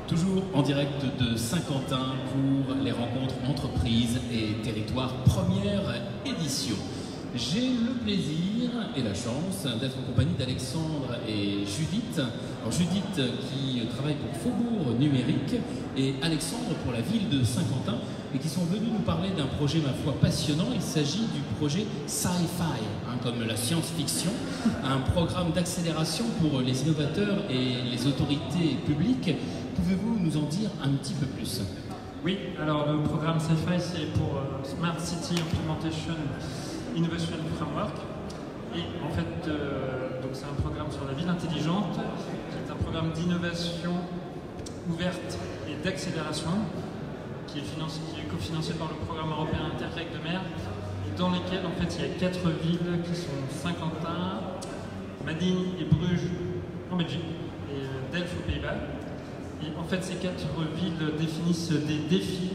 Toujours en direct de Saint-Quentin pour les rencontres entreprises et territoires, première édition. J'ai le plaisir et la chance d'être en compagnie d'Alexandre et Judith. Alors Judith qui travaille pour Faubourg Numérique et Alexandre pour la ville de Saint-Quentin et qui sont venus nous parler d'un projet, ma foi, passionnant. Il s'agit du projet Sci-Fi, comme la science-fiction, un programme d'accélération pour les innovateurs et les autorités publiques. Pouvez-vous nous en dire un petit peu plus? Oui, alors le programme Sci-Fi, c'est pour Smart City Implementation Innovation Framework. Et en fait, donc c'est un programme sur la ville intelligente, qui est un programme d'innovation ouverte et d'accélération, qui est cofinancé par le programme européen Interreg de mer, dans lesquels en fait il y a 4 villes qui sont Saint-Quentin, Madine et Bruges en Belgique et Delft aux Pays-Bas. Et en fait, ces 4 villes définissent des défis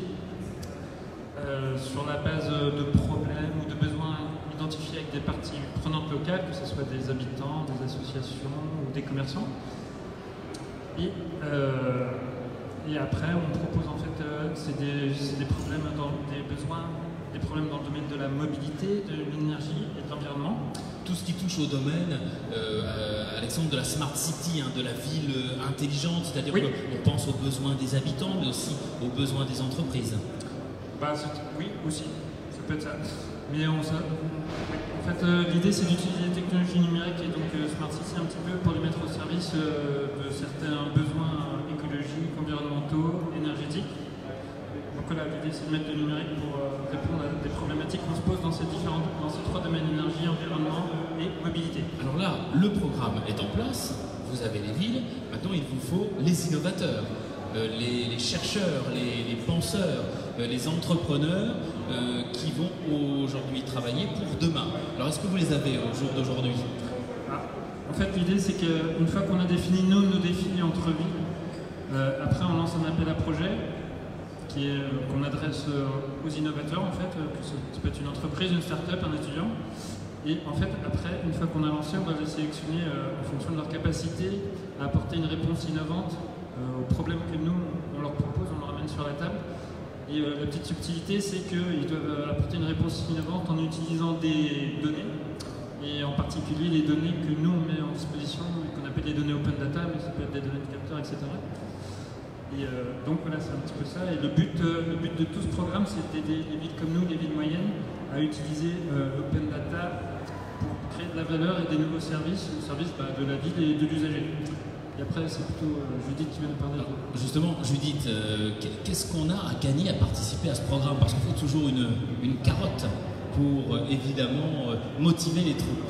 sur la base de problèmes ou de besoins identifiés avec des parties prenantes locales, que ce soit des habitants, des associations ou des commerçants. Et après, on propose en fait, c'est des problèmes des besoins, des problèmes dans le domaine de la mobilité, de l'énergie et de l'environnement. Tout ce qui touche au domaine, Alexandre, de la Smart City, de la ville intelligente, c'est-à-dire oui, qu'on pense aux besoins des habitants, mais aussi aux besoins des entreprises. Oui, aussi, ça peut être ça. Mais en fait, l'idée, c'est d'utiliser les technologies numériques et donc Smart City un petit peu pour les mettre au service de certains besoins écologiques, environnementaux, énergétiques. Donc voilà, l'idée, c'est de mettre le numérique pour répondre à des problématiques qu'on se pose dans ces 3 domaines, énergie, environnement et mobilité. Alors là, le programme est en place, vous avez les villes, maintenant il vous faut les innovateurs, les chercheurs, les penseurs, les entrepreneurs qui vont aujourd'hui travailler pour demain. Alors est-ce que vous les avez au jour d'aujourd'hui? En fait, l'idée, c'est qu'une fois qu'on a défini nos défis entre villes, après on lance un appel à projet qu'on adresse aux innovateurs, en fait, que ça peut être une entreprise, une start-up, un étudiant. Et en fait, après, une fois qu'on a lancé, on va les sélectionner en fonction de leur capacité à apporter une réponse innovante aux problèmes que nous, on leur propose, on leur ramène sur la table. Et la petite subtilité, c'est qu'ils doivent apporter une réponse innovante en utilisant des données, et en particulier les données que nous, on met en disposition, qu'on appelle les données open data, mais ça peut être des données de capteurs, etc. Et donc voilà, c'est un petit peu ça. Et le but de tout ce programme, c'est d'aider les villes comme nous, les villes moyennes, à utiliser l'open data pour créer de la valeur et des nouveaux services, au service de la ville et de l'usager. Et après, c'est plutôt Judith qui va nous parler. Justement, Judith, qu'est-ce qu'on a à gagner à participer à ce programme? Parce qu'il faut toujours une carotte pour évidemment motiver les troupes.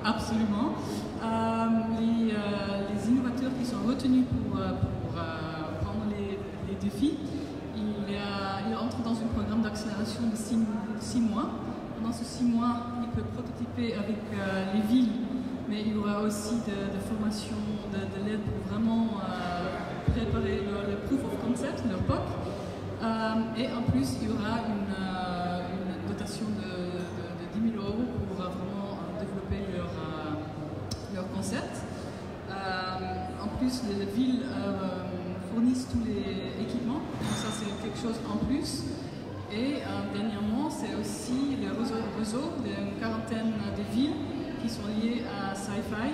Absolument. Les innovateurs qui sont retenus pour prendre les défis, ils entrent dans un programme d'accélération de 6 mois. Pendant ces 6 mois, ils peuvent prototyper avec les villes, mais il y aura aussi de formation, de l'aide pour vraiment préparer le proof of concept, leur POC. Et en plus, il y aura une dotation de 10 000 € pour vraiment développer leur concept. En plus, les villes fournissent tous les équipements, donc ça c'est quelque chose en plus. Et dernièrement, c'est aussi le réseau d'une quarantaine de villes qui sont liées à Sci-Fi,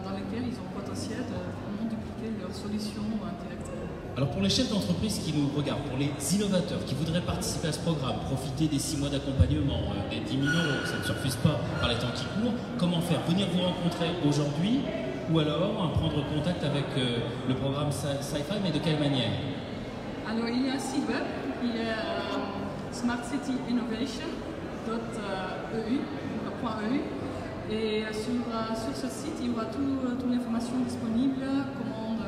dans lesquelles ils ont le potentiel de vraiment dupliquer leurs solutions directes. Alors pour les chefs d'entreprise qui nous regardent, pour les innovateurs qui voudraient participer à ce programme, profiter des 6 mois d'accompagnement, des 10 000 €, ça ne se refuse pas par les temps qui courent, comment faire? Venir vous rencontrer aujourd'hui ou alors prendre contact avec le programme Sci-Fi, mais de quelle manière? Alors il y a un site web qui est smartcityinnovation.eu. Et sur ce site, il y aura toute l'information disponible, comment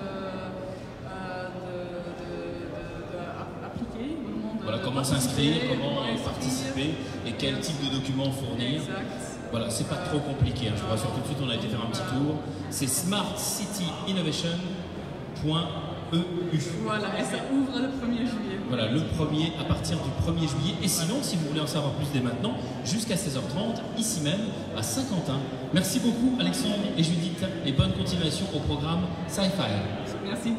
appliquer, voilà, comment s'inscrire, comment participer et quel type de documents fournir. Exact. Voilà, c'est pas trop compliqué, je vous rassure tout de suite, on a été faire un petit tour. C'est smartcityinnovation.eu. Voilà, et ça ouvre le 1er juillet. Voilà, le 1er, à partir du 1er juillet. Et sinon, si vous voulez en savoir plus dès maintenant, jusqu'à 16h30, ici même, à Saint-Quentin. Merci beaucoup Alexandre et Judith, et bonne continuation au programme Sci-Fi. Merci.